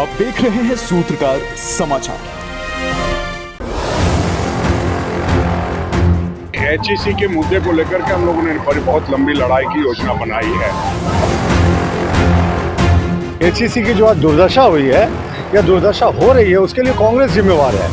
आप देख रहे हैं सूत्रकार समाचार। एचईसी के मुद्दे को लेकर के हम लोगों ने बहुत लंबी लड़ाई की योजना बनाई है। एचईसी की जो आज दुर्दशा हुई है या दुर्दशा हो रही है, उसके लिए कांग्रेस जिम्मेवार है।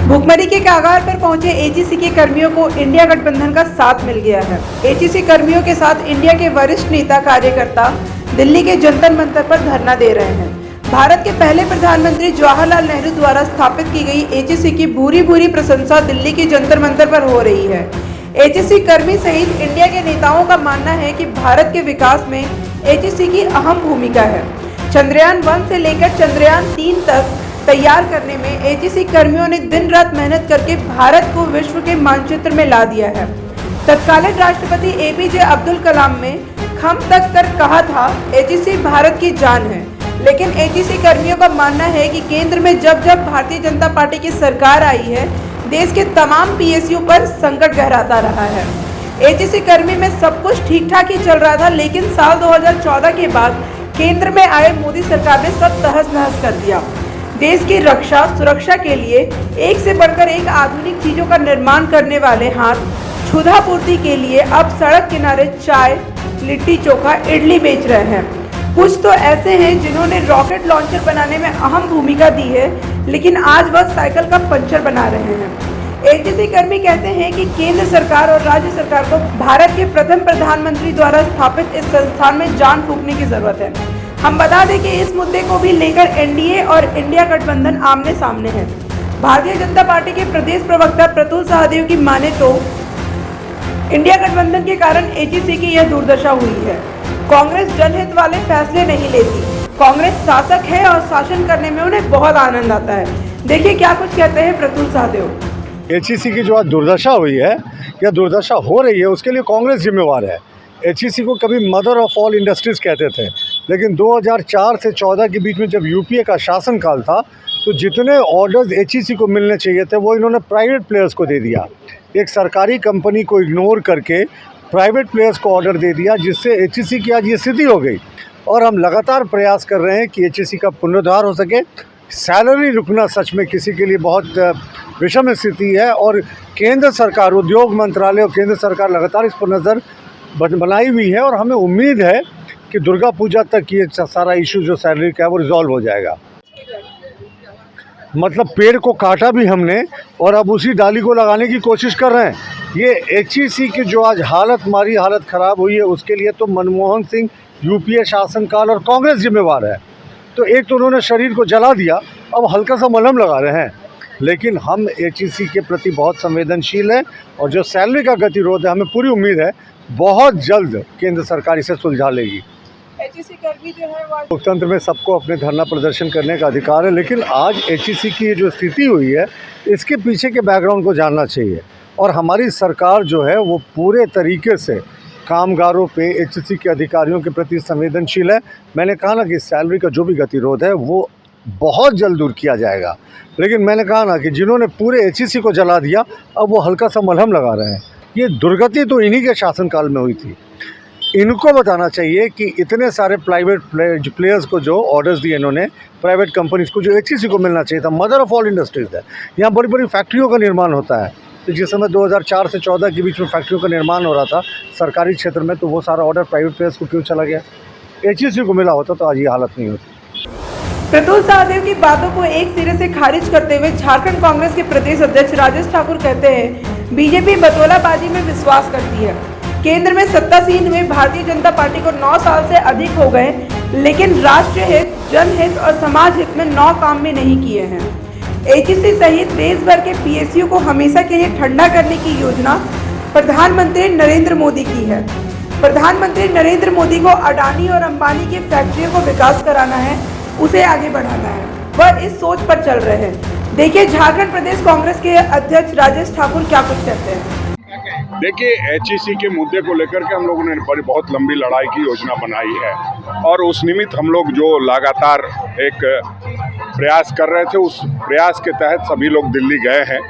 भूखमरी के कगार पर पहुंचे एचईसी के कर्मियों को इंडिया गठबंधन का साथ मिल गया है। एचईसी कर्मियों के साथ इंडिया के वरिष्ठ नेता कार्यकर्ता दिल्ली के जंतर मंतर पर धरना दे रहे हैं। भारत के पहले प्रधानमंत्री जवाहरलाल नेहरू द्वारा स्थापित की गई एचईसी की भूरी भूरी प्रशंसा दिल्ली के जंतर मंतर पर हो रही है। एचईसी कर्मी सहित इंडिया के नेताओं का मानना है कि भारत के विकास में एचईसी की अहम भूमिका है। चंद्रयान 1 से लेकर चंद्रयान 3 तक तैयार करने में एचईसी कर्मियों ने दिन रात मेहनत करके भारत को विश्व के मानचित्र में ला दिया है। तत्कालीन राष्ट्रपति एपीजे अब्दुल कलाम ने खम तक कर कहा था, एचईसी भारत की जान है। लेकिन एचईसी कर्मियों का मानना है कि केंद्र में जब जब भारतीय जनता पार्टी की सरकार आई है, देश के तमाम पीएसयू पर संकट गहराता रहा है। एचईसी कर्मी में सब कुछ ठीक ठाक ही चल रहा था, लेकिन साल 2014 के बाद केंद्र में आए मोदी सरकार ने सब तहस नहस कर दिया। देश की रक्षा सुरक्षा के लिए एक से बढ़कर एक आधुनिक चीजों का निर्माण करने वाले हाथ क्षुधा पूर्ति के लिए अब सड़क किनारे चाय, लिट्टी चोखा, इडली बेच रहे हैं। कुछ तो ऐसे हैं जिन्होंने रॉकेट लॉन्चर बनाने में अहम भूमिका दी है, लेकिन आज वह साइकिल का पंचर बना रहे हैं। एचईसी कर्मी कहते हैं कि केंद्र सरकार और राज्य सरकार को भारत के प्रथम प्रधानमंत्री द्वारा स्थापित इस संस्थान में जान फूंकने की जरूरत है। हम बता दें कि इस मुद्दे को भी लेकर एनडीए और इंडिया गठबंधन आमने सामने है। भारतीय जनता पार्टी के प्रदेश प्रवक्ता प्रतुल सहदेव की माने तो इंडिया गठबंधन के कारण एचईसी की यह दुर्दशा हुई है। कांग्रेस जनहित वाले फैसले नहीं लेती। कांग्रेस शासक है और शासन करने में उन्हें बहुत आनंद आता है। देखिए क्या कुछ कहते हैं प्रतुल सहदेव। एचईसी की जो आज दुर्दशा हुई है या दुर्दशा हो रही है, उसके लिए कांग्रेस जिम्मेवार है। एचईसी को कभी मदर ऑफ ऑल इंडस्ट्रीज कहते थे, लेकिन 2004 से 14 के बीच में जब यूपीए का शासनकाल था, तो जितने ऑर्डर्स एचईसी को मिलने चाहिए थे वो इन्होंने प्राइवेट प्लेयर्स को दे दिया। एक सरकारी कंपनी को इग्नोर करके प्राइवेट प्लेयर्स को ऑर्डर दे दिया, जिससे एचईसी की आज ये स्थिति हो गई। और हम लगातार प्रयास कर रहे हैं कि एचईसी का पुनरुद्धार हो सके। सैलरी रुकना सच में किसी के लिए बहुत विषम स्थिति है, और केंद्र सरकार, उद्योग मंत्रालय और केंद्र सरकार लगातार इस पर नज़र बनाई हुई है। और हमें उम्मीद है कि दुर्गा पूजा तक ये सारा इशू जो सैलरी का है वो रिजॉल्व हो जाएगा। मतलब पेड़ को काटा भी हमने और अब उसी डाली को लगाने की कोशिश कर रहे हैं। ये एचईसी की जो आज हालत ख़राब हुई है, उसके लिए तो मनमोहन सिंह, यूपीए शासनकाल और कांग्रेस जिम्मेवार है। तो एक तो उन्होंने शरीर को जला दिया, अब हल्का सा मलहम लगा रहे हैं। लेकिन हम एचईसी के प्रति बहुत संवेदनशील हैं, और जो सैलरी का गतिरोध है, हमें पूरी उम्मीद है बहुत जल्द केंद्र सरकार इसे सुलझा लेगी। एचईसी कर्मी जो है वो लोकतंत्र में सबको अपने धरना प्रदर्शन करने का अधिकार है, लेकिन आज एचईसी की जो स्थिति हुई है, इसके पीछे के बैकग्राउंड को जानना चाहिए। और हमारी सरकार जो है वो पूरे तरीके से कामगारों पे, एचईसी के अधिकारियों के प्रति संवेदनशील है। मैंने कहा ना कि सैलरी का जो भी गतिरोध है वो बहुत जल्द दूर किया जाएगा। लेकिन मैंने कहा ना कि जिन्होंने पूरे एचईसी को जला दिया, अब वो हल्का सा मलहम लगा रहे हैं। ये दुर्गति तो इन्हीं के शासनकाल में हुई थी। इनको बताना चाहिए कि इतने सारे प्राइवेट प्लेयर्स को जो ऑर्डर्स दिए इन्होंने, प्राइवेट कंपनीज़ को, जो एचईसी को मिलना चाहिए था, मदर ऑफ ऑल इंडस्ट्रीज़ है। यहाँ बड़ी बड़ी फैक्ट्रियों का निर्माण होता है। तो जिस समय 2004 से 14 के बीच में फैक्ट्रियों का निर्माण हो रहा था सरकारी क्षेत्र में, तो वो सारा ऑर्डर प्राइवेट प्लेयर्स को क्यों चला गया? एचईसी को मिला होता तो आज ये हालत नहीं होती। प्रतुल सहदेव की बातों को एक सिरे से खारिज करते हुए झारखंड कांग्रेस के प्रदेश अध्यक्ष राजेश ठाकुर कहते हैं, बीजेपी बतौलाबाजी में विश्वास करती है। केंद्र में सत्तासीन हुए भारतीय जनता पार्टी को 9 साल से अधिक हो गए, लेकिन राष्ट्रीय हित, जनहित और समाज हित में 9 काम भी नहीं किए हैं। एचईसी सहित देश भर के पीएसयू को हमेशा के लिए ठंडा करने की योजना प्रधानमंत्री नरेंद्र मोदी की है। प्रधानमंत्री नरेंद्र मोदी को अडानी और अंबानी की फैक्ट्रियों को विकास कराना है, उसे आगे बढ़ाना है। वह इस सोच पर चल रहे हैं। देखिए झारखंड प्रदेश कांग्रेस के अध्यक्ष राजेश ठाकुर क्या कुछ कहते हैं। देखिए, एचईसी के मुद्दे को लेकर के हम लोगों ने बहुत लंबी लड़ाई की योजना बनाई है, और उस निमित्त हम लोग जो लगातार एक प्रयास कर रहे थे, उस प्रयास के तहत सभी लोग दिल्ली गए हैं।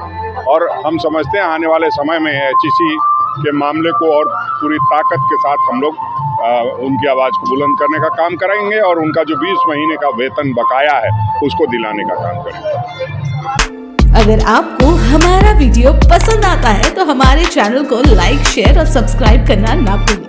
और हम समझते हैं आने वाले समय में एचईसी के मामले को और पूरी ताकत के साथ हम लोग उनकी आवाज़ को बुलंद करने का काम करेंगे और उनका जो 20 महीने का वेतन बकाया है उसको दिलाने का काम करेंगे। अगर आपको हमारा वीडियो पसंद आता है तो हमारे चैनल को लाइक, शेयर और सब्सक्राइब करना ना भूलें।